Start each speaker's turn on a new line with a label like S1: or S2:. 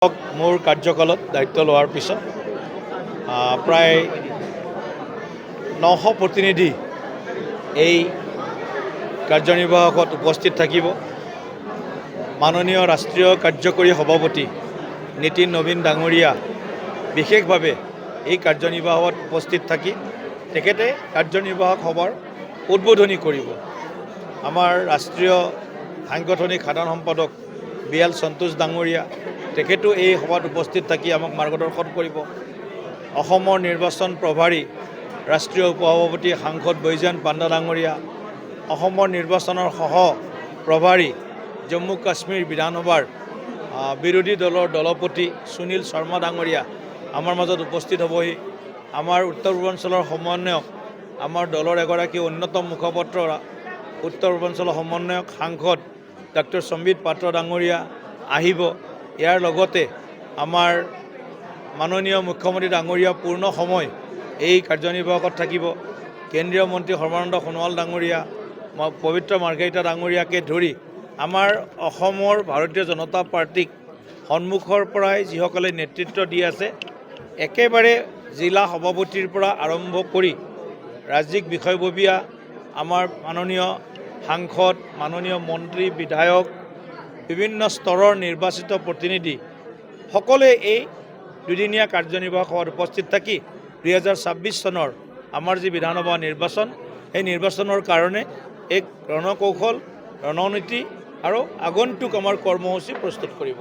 S1: মোৰ কাৰ্যকালত দায়িত্ব লোৱাৰ পিছত প্ৰায় 900 প্ৰতিনিধি এই কাৰ্যনিৰ্বাহকত উপস্থিত থাকিব। মাননীয় ৰাষ্ট্ৰীয় কাৰ্যকৰী সভাপতি নীতিন নবীন ডাঙৰীয়া বিশেষভাৱে এই কাৰ্যনিৰ্বাহকত উপস্থিত থাকি তেখেতে কাৰ্যনিৰ্বাহক সভাৰ উদ্বোধনী কৰিব। আমাৰ ৰাষ্ট্ৰীয় সাংগঠনিক সাধাৰণ সম্পাদক BL সন্তোষ ডাঙৰীয়া তেখেতো এই সভাত উপস্থিত থাকি আমাক মাৰ্গদৰ্শন কৰিব। অসমৰ নিৰ্বাচন প্ৰভাৰী ৰাষ্ট্ৰীয় উপসভাপতি সাংসদ বৈজয়ন্ত পাণ্ডা ডাঙৰীয়া, অসমৰ নিৰ্বাচনৰ সহ প্ৰভাৰী জম্মু কাশ্মীৰ বিধানসভাৰ বিৰোধী দলৰ দলপতি সুনীল শৰ্মা ডাঙৰীয়া আমাৰ মাজত উপস্থিত হ'বহি। আমাৰ উত্তৰ পূৰ্বাঞ্চলৰ সমন্বয়ক, আমাৰ দলৰ এগৰাকী অন্যতম মুখপত্ৰ উত্তৰ পূৰ্বাঞ্চলৰ সমন্বয়ক সাংসদ ডক্টৰ সম্বিত পাত্ৰ ডাঙৰীয়া আহিব। ইয়াৰ লগতে আমাৰ মাননীয় মুখ্যমন্ত্ৰী ডাঙৰীয়া পূৰ্ণ সময় এই কাৰ্যনিৰ্বাহকত থাকিব। কেন্দ্ৰীয় মন্ত্ৰী সৰ্বানন্দ সোণোৱাল ডাঙৰীয়া, পবিত্ৰ মাৰ্ঘেৰিটা ডাঙৰীয়াকে ধৰি আমাৰ অসমৰ ভাৰতীয় জনতা পাৰ্টীক সন্মুখৰ পৰাই যিসকলে নেতৃত্ব দি আছে, একেবাৰে জিলা সভাপতিৰ পৰা আৰম্ভ কৰি ৰাজ্যিক বিষয়ববীয়া, আমাৰ মাননীয় সাংসদ, মাননীয় মন্ত্ৰী, বিধায়ক, বিভিন্ন স্তৰৰ নিৰ্বাচিত প্ৰতিনিধি সকলোৱে এই দুদিনীয়া কাৰ্যনিৰ্বাহক সভাত উপস্থিত থাকি 2026 চনৰ আমাৰ যি বিধানসভা নিৰ্বাচন, এই নিৰ্বাচনৰ কাৰণে এক ৰণকৌশল, ৰণনীতি আৰু আগন্তুক আমাৰ কৰ্মসূচী প্ৰস্তুত কৰিব।